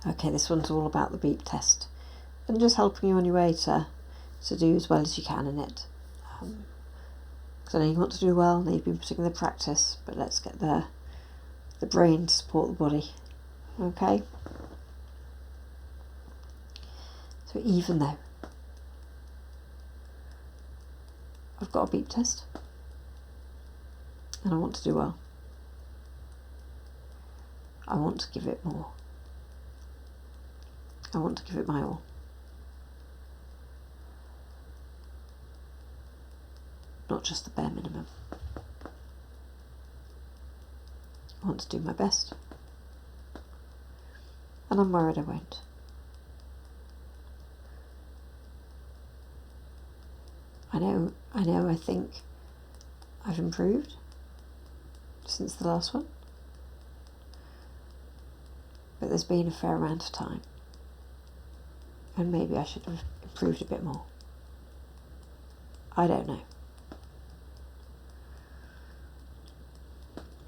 Okay, this one's all about the beep test and just helping you on your way to do as well as you can in it. Because I know you want to do well, and you've been putting in the practice, but let's get the brain to support the body. Okay? So even though I've got a beep test and I want to do well, I want to give it more. I want to give it my all. Not just the bare minimum. I want to do my best. And I'm worried I won't. I think I've improved since the last one. But there's been a fair amount of time. And maybe I should have improved a bit more. I don't know.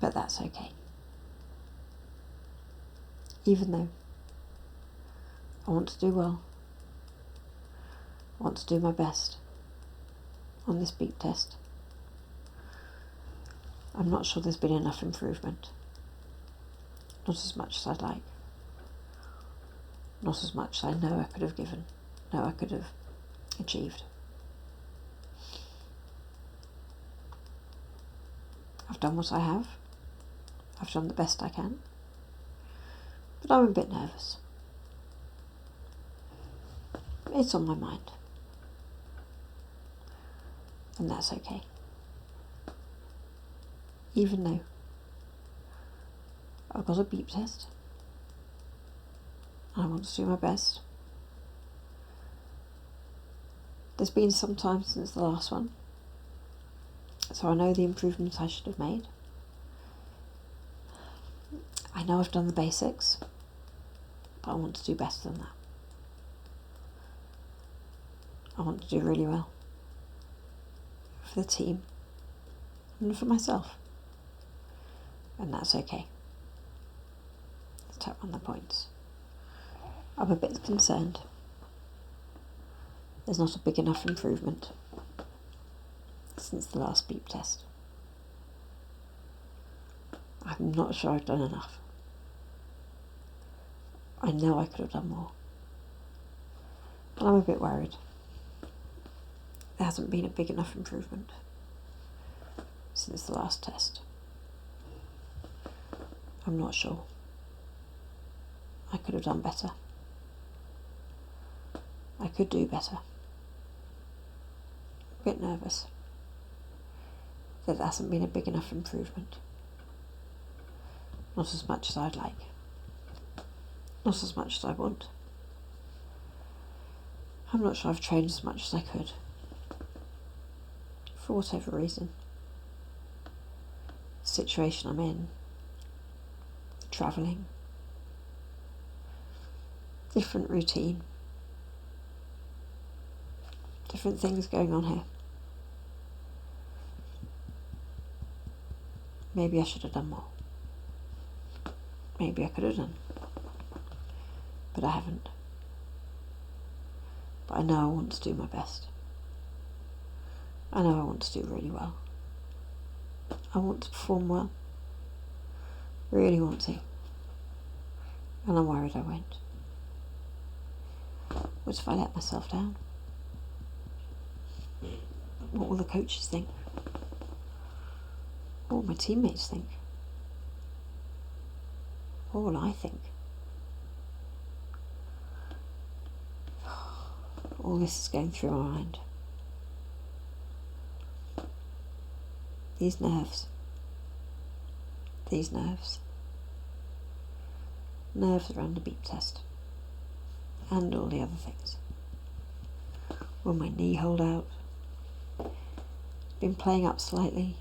But that's okay. Even though I want to do well, I want to do my best on this beep test, I'm not sure there's been enough improvement. Not as much as I'd like. Not as much as I know I could have given, know I could have achieved. I've done what I have. I've done the best I can. But I'm a bit nervous. It's on my mind. And that's okay. Even though I've got a beep test, I want to do my best. There's been some time since the last one, so I know the improvements I should have made. I know I've done the basics, but I want to do better than that. I want to do really well. For the team, and for myself. And that's okay. Let's tap on the points. I'm a bit concerned. There's not a big enough improvement since the last beep test. I'm not sure I've done enough. I know I could have done more. And I'm a bit worried. There hasn't been a big enough improvement since the last test. I'm not sure. I could have done better. I could do better. A bit nervous that there hasn't been a big enough improvement. Not as much as I'd like. Not as much as I want. I'm not sure I've trained as much as I could. For whatever reason. The situation I'm in. Travelling. Different routine. Different things going on here. Maybe I should have done more. Maybe I could have done. But I haven't. But I know I want to do my best. I know I want to do really well. I want to perform well. Really want to. And I'm worried I won't. What if I let myself down? What will the coaches think? What will my teammates think? What will I think? All this is going through my mind. These nerves. Nerves around the beep test. And all the other things. Will my knee hold out? Been playing up slightly.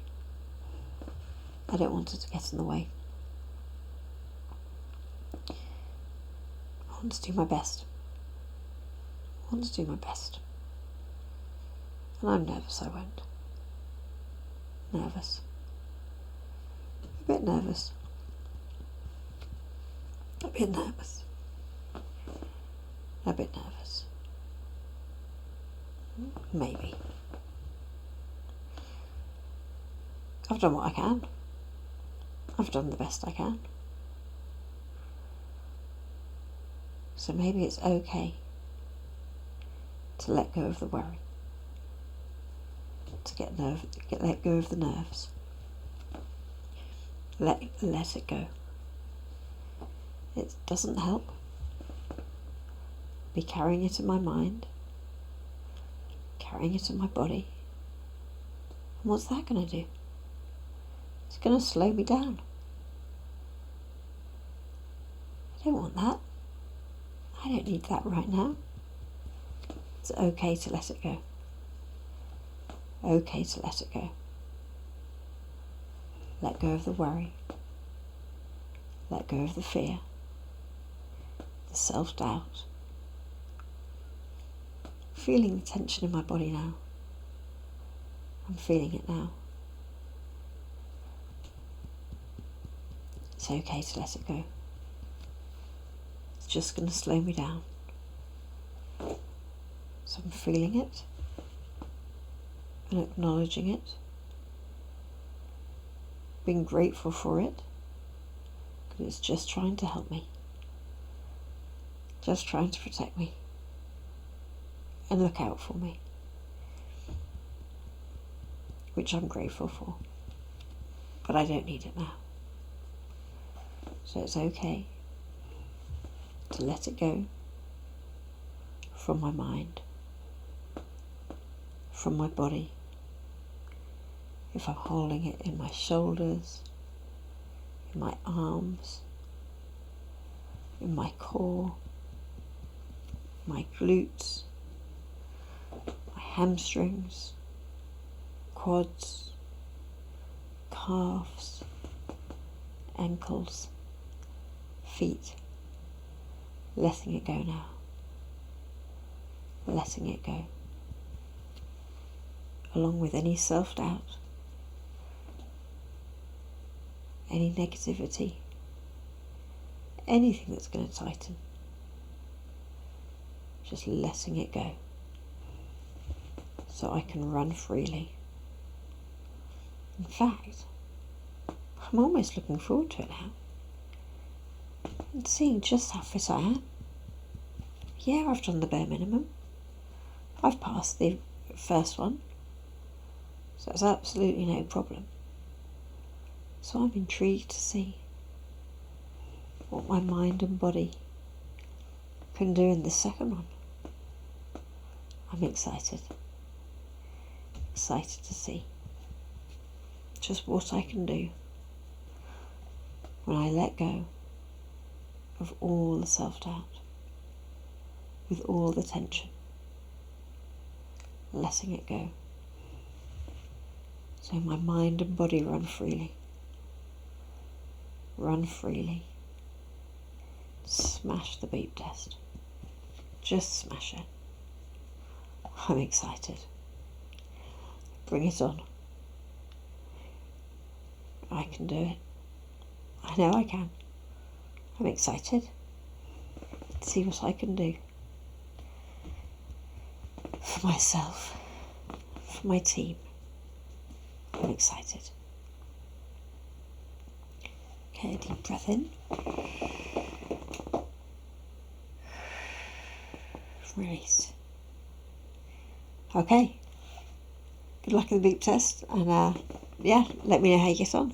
I don't want it to get in the way. I want to do my best. I want to do my best. And I'm nervous I won't. Nervous. A bit nervous. A bit nervous. A bit nervous. Maybe. I've done what I can. I've done the best I can. So maybe it's okay to let go of the worry. To let go of the nerves. Let it go. It doesn't help. Be carrying it in my mind, carrying it in my body. And what's that going to do? It's going to slow me down. I don't want that. I don't need that right now. It's okay to let it go. Okay to let it go. Let go of the worry. Let go of the fear. The self-doubt. Feeling the tension in my body now. I'm feeling it now. It's okay to let it go. It's just going to slow me down. So I'm feeling it and acknowledging it, being grateful for it, because it's just trying to help me, just trying to protect me and look out for me, which I'm grateful for, but I don't need it now. So it's okay to let it go from my mind, from my body. If I'm holding it in my shoulders, in my arms, in my core, my glutes, my hamstrings, quads, calves, ankles, feet, letting it go now, letting it go, along with any self-doubt, any negativity, anything that's going to tighten, just letting it go so I can run freely. In fact, I'm almost looking forward to it now and seeing just how fit I am. Yeah, I've done the bare minimum. I've passed the first one, so that's absolutely no problem. So I'm intrigued to see what my mind and body can do in the second one. I'm excited to see just what I can do when I let go of all the self-doubt, with all the tension, letting it go, so my mind and body run freely. Run freely. Smash the beep test. Just smash it. I'm excited. Bring it on. I can do it. I know I can. I'm excited to see what I can do for myself, for my team. I'm excited. Okay, deep breath in. Release. Okay. Good luck in the beep test, and yeah, let me know how you get on.